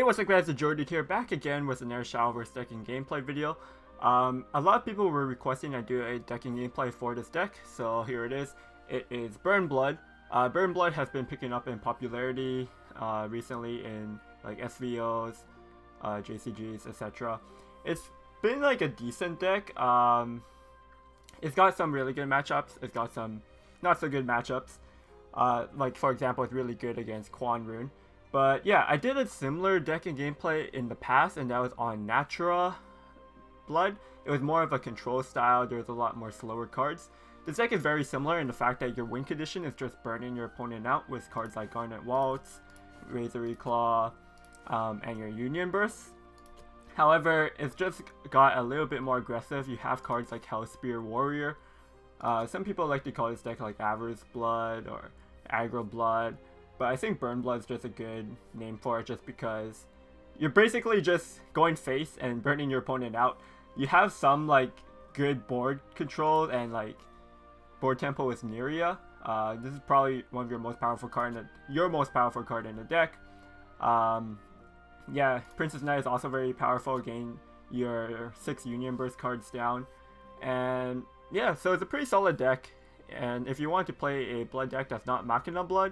what's up guys, TheJordude here, back again with another Shadowverse decking gameplay video. A lot of people were requesting I do a decking gameplay for this deck, so here it is. It is Burn Blood. Burn Blood has been picking up in popularity recently in like SVOs, JCGs, etc. It's been like a decent deck. It's got some really good matchups, it's got some not so good matchups. Like for example, it's really good against Quan Rune. But yeah, I did a similar deck and gameplay in the past, and that was on Machina Blood. It was more of a control style, there was a lot more slower cards. This deck is very similar in the fact that your win condition is just burning your opponent out with cards like Garnet Waltz, Razory Claw, and your Union Burst. However, it's just got a little bit more aggressive. You have cards like Hellspear Warrior. Some people like to call this deck like Avarice Blood or Aggro Blood. But I think Burn Blood is just a good name for it just because you're basically just going face and burning your opponent out. You have some like good board control and like board tempo with Neria. This is probably one of your most powerful card in the deck. Yeah, Princess Knight is also very powerful, getting your 6 Union Burst cards down. And yeah, so it's a pretty solid deck. And if you want to play a blood deck that's not Machina Blood,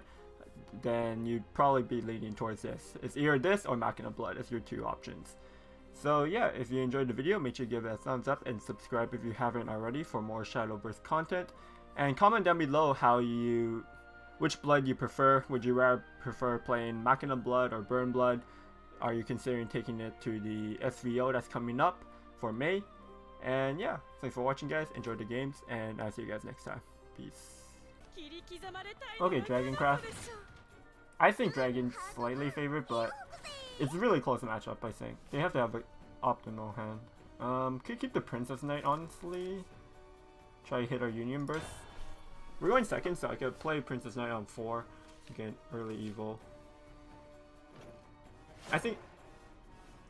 then you'd probably be leaning towards this. It's either this or Machina Blood as your two options. So yeah, if you enjoyed the video, make sure you give it a thumbs up and subscribe if you haven't already for more Shadowverse content. And comment down below which blood you prefer. Would you rather prefer playing Machina Blood or Burn Blood? Are you considering taking it to the SVO that's coming up for May? And yeah, thanks for watching guys, enjoy the games, and I'll see you guys next time. Peace. Okay, dragoncraft. I think Dragon's slightly favored, but it's a really close matchup, I think. They have to have an optimal hand. Could keep the Princess Knight, honestly. Try to hit our Union Burst. We're going second, so I could play Princess Knight on 4 to get early evil. I think,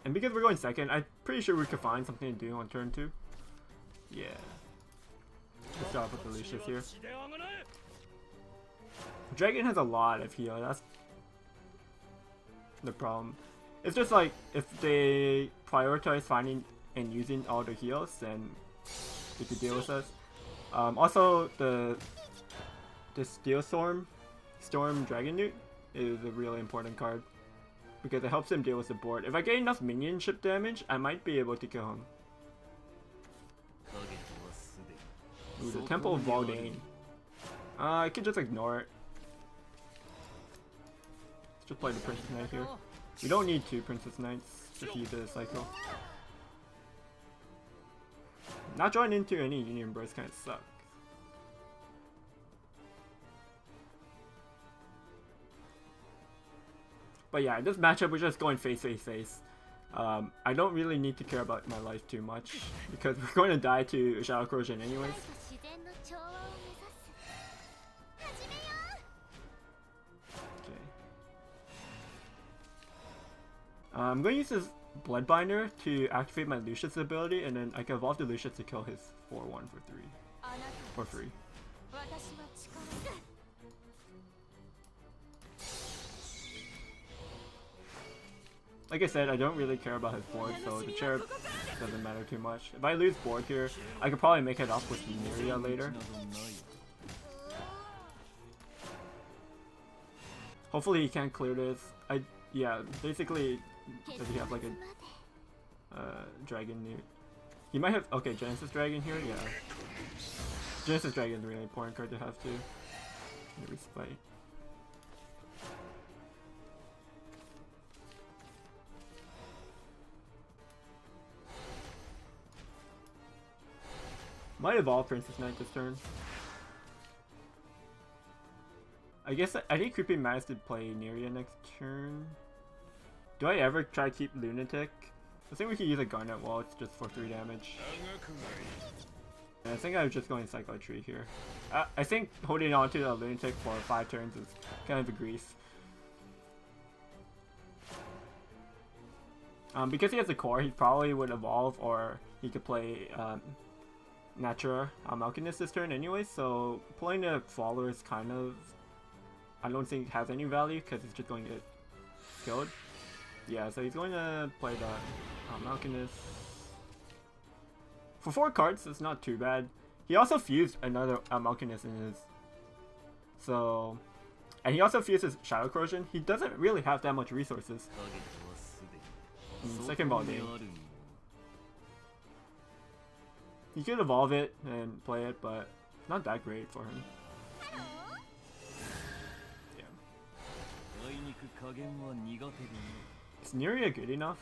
and because we're going second, I'm pretty sure we could find something to do on turn 2. Yeah. Let's start with the Lucius here. Dragon has a lot of heal, that's the problem. It's just like, if they prioritize finding and using all the heals, then they could deal with us. Also, the Steel Storm Dragon Newt is a really important card, because it helps him deal with the board. If I get enough minionship damage, I might be able to kill him. Ooh, the Temple of Valdane. I could just ignore it. Let's just play the Princess Knight here. We don't need 2 Princess Knights, just use the cycle. Not drawing into any Union Burst kind of sucks. But yeah, this matchup we're just going face. I don't really need to care about my life too much because we're going to die to Shadow Corrosion anyways. Okay. I'm going to use this Bloodbinder to activate my Lucius ability, and then I can evolve the Lucius to kill his 4-1 for 3. Like I said, I don't really care about his board, so the Cherub doesn't matter too much. If I lose board here, I could probably make it up with Neria later. Hopefully he can't clear this. Yeah, basically, does he have like a Dragon Newt? He might have, okay, Genesis Dragon here, yeah. Genesis Dragon is a really important card to have too. Respite. Might evolve Princess Knight this turn. I guess I need Creepy Mass to play Neria next turn. Do I ever try to keep Lunatic? I think we could use a Garnet Waltz just for 3 damage. And I think I was just going Cyclo Tree here. I think holding on to the Lunatic for 5 turns is kind of a grief. Because he has the core, he probably would evolve, or he could play Natura Alchemist this turn anyway, so pulling a Follower is kind of, I don't think has any value because it's just going to get killed. Yeah, so he's going to play the Alchemist. For 4 cards, it's not too bad. He also fused another Alchemist in his... So... And he also fuses Shadow Corrosion. He doesn't really have that much resources. Second ball game. He could evolve it and play it, but not that great for him. Yeah. Is Neria good enough?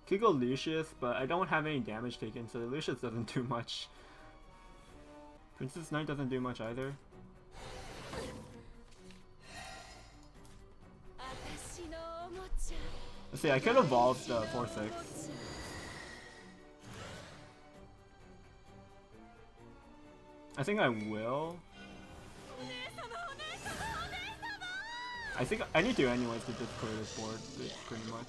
Could go Lucius, but I don't have any damage taken, so Lucius doesn't do much. Princess Knight doesn't do much either. Let's see, I could evolve the 4-6. I think I will. I think I need to anyways to just clear this board, pretty much.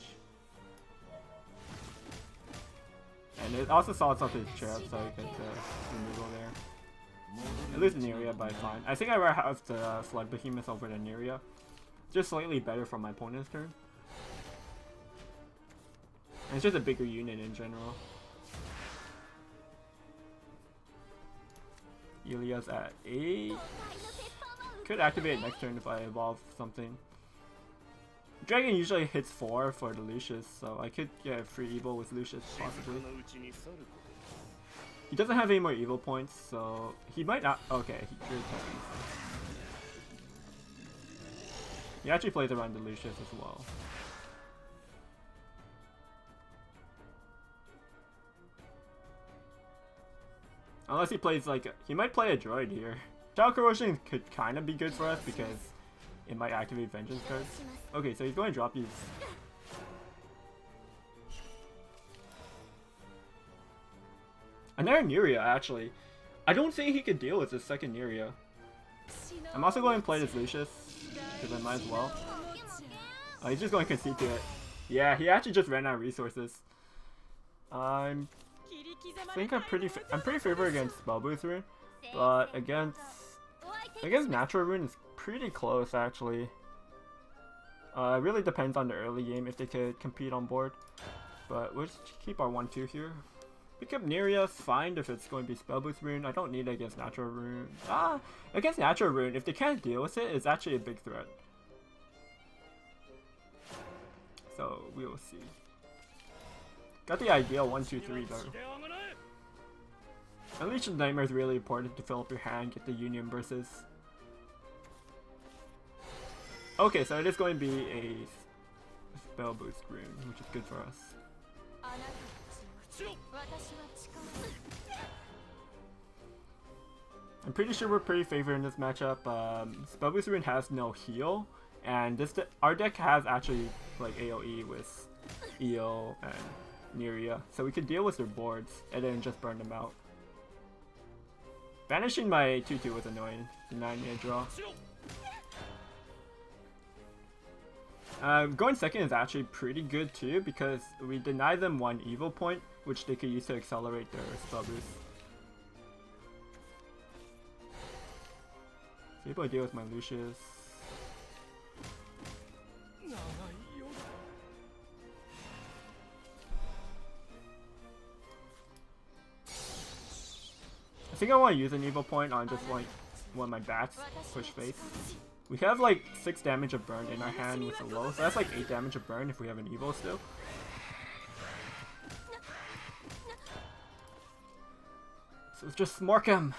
And it also salts up his cherub, so I get the removal there. At least Neria, but fine. I think I'd rather have the Flood Behemoth over the Neria. Just slightly better from my opponent's turn. And it's just a bigger unit in general. Ilia's at 8. Could activate next turn if I evolve something. Dragon usually hits 4 for the Lucius, so I could get a free evil with Lucius possibly. He doesn't have any more evil points, so he might not. Okay, he really can't. He actually plays around the Lucius as well. Unless he plays like he might play a droid here. Shadow Corrosion could kind of be good for us because it might activate Vengeance cards. Okay, so he's going to drop these. Another Neria, actually. I don't think he could deal with this second Neria. I'm also going to play this Lucius, because I might as well. Oh, he's just going to concede to it. Yeah, he actually just ran out of resources. I think I'm pretty favored against Spell Boost Rune, but against Natural Rune is pretty close actually. It really depends on the early game if they could compete on board, but we'll just keep our 1-2 here. Pick up Neria, fine if it's going to be Spell Boost Rune. I don't need it against Natural Rune. Against Natural Rune, if they can't deal with it, it's actually a big threat. So we will see. Got the ideal 1-2-3 though. Unleash the Nightmare is really important to fill up your hand, get the Union versus. Okay, so it is going to be a Spell Boost Rune, which is good for us. I'm pretty sure we're pretty favored in this matchup. Spell Boost Rune has no heal, and our deck has actually like AoE with Eo and Neria, so we could deal with their boards and then just burn them out. Banishing my 2-2 was annoying. The 9-mana draw. Going second is actually pretty good too because we deny them 1 evil point, which they could use to accelerate their spell boost. See if I deal with my Lucius. I think I want to use an evil point on just like one of my bats, push face. We have like 6 damage of burn in our hand with a low, so that's like 8 damage of burn if we have an evil still. So let's just smork him.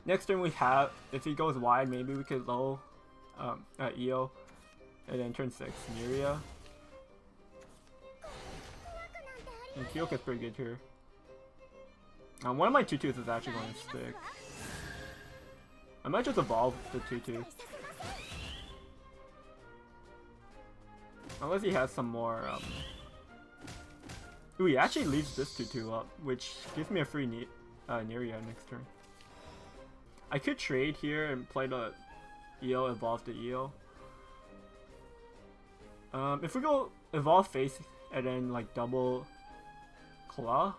Next turn we have, if he goes wide, maybe we could low Eo, and then turn 6, Neria. And Kyoka's pretty good here. One of my 2-2s is actually going to stick. I might just evolve the 2-2. Unless he has some more, Ooh, he actually leaves this 2-2 up, which gives me a free Neria next turn. I could trade here and play the Eo, evolve the Eo. If we go evolve face and then like double claw,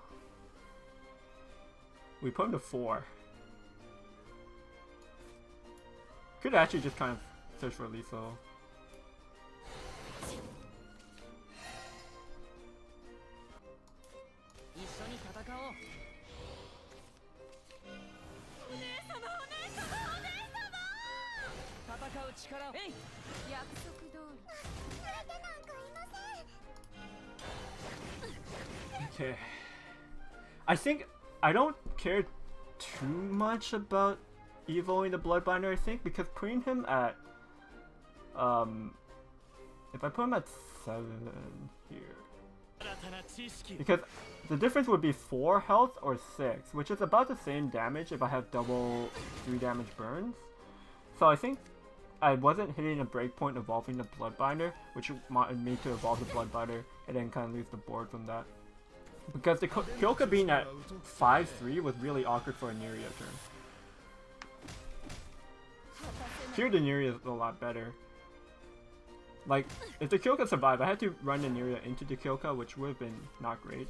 we put him to 4. Could actually just kind of search for lethal. Okay. I think I don't care too much about evoing the Bloodbinder, I think, because putting him at if I put him at 7 here, because the difference would be 4 health or 6, which is about the same damage if I have double 3 damage burns. So I think I wasn't hitting a breakpoint evolving the Bloodbinder, which wanted me to evolve the Bloodbinder and then kind of lose the board from that. Because the Kyoka being at 5-3 was really awkward for a Neria turn. Here the Neria is a lot better. Like, if the Kyoka survived, I had to run the Neria into the Kyoka, which would have been not great.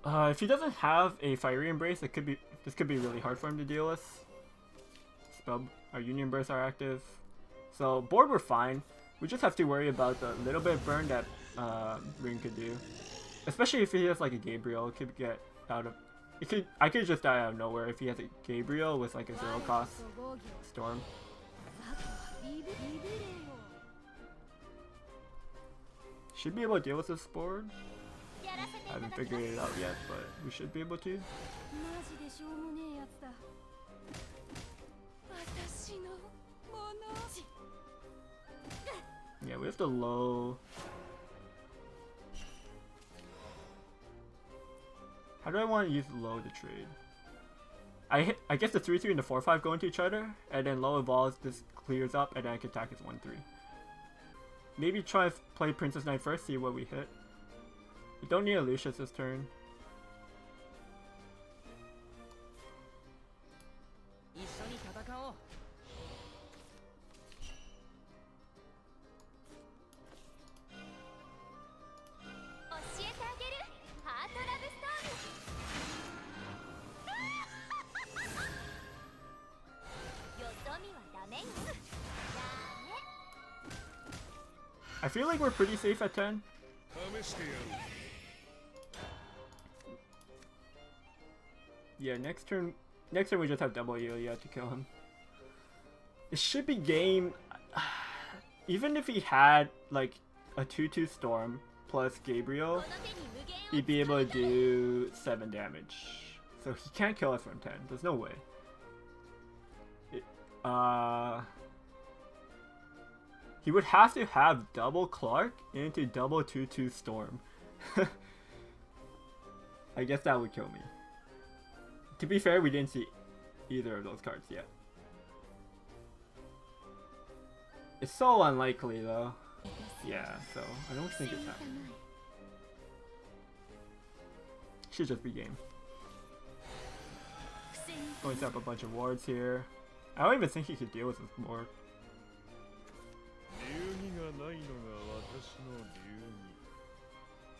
If he doesn't have a Fiery Embrace, this could be really hard for him to deal with. Our Union Bursts are active. So board we're fine. We just have to worry about the little bit of burn that Ring could do. Especially if he has like a Gabriel, it could get out of... I could just die out of nowhere if he has a Gabriel with like a 0 cost Storm. Should be able to deal with this board. I haven't figured it out yet, but we should be able to. Yeah, we have the low. How do I want to use low to trade? I guess the 3-3 and the 4-5 go into each other, and then low evolves, this clears up, and then I can attack as 1-3. Maybe try to play Princess Knight first, see what we hit. We don't need a Lucius this turn. I feel like we're pretty safe at 10. Yeah, next turn we just have double Ilya to kill him. It should be game. Even if he had like a 2-2 Storm plus Gabriel, he'd be able to do 7 damage. So he can't kill us from 10. There's no way. He would have to have double Clark into double 2-2 Storm. I guess that would kill me. To be fair, we didn't see either of those cards yet. It's so unlikely though. Yeah, so I don't think it's happening. Should just be game. Going to set up a bunch of wards here. I don't even think he could deal with this board.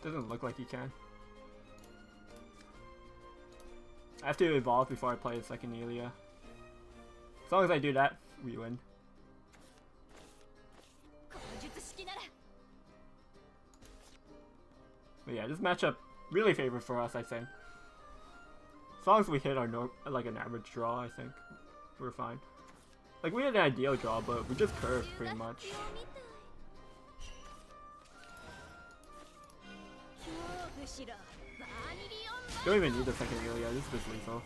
Doesn't look like he can. I have to evolve before I play a second Ilya. As long as I do that, we win. But yeah, this matchup really favored for us, I think. As long as we hit our like an average draw, I think we're fine. Like we had an ideal draw, but we just curved pretty much. Don't even need the second Ilya, this is just lethal.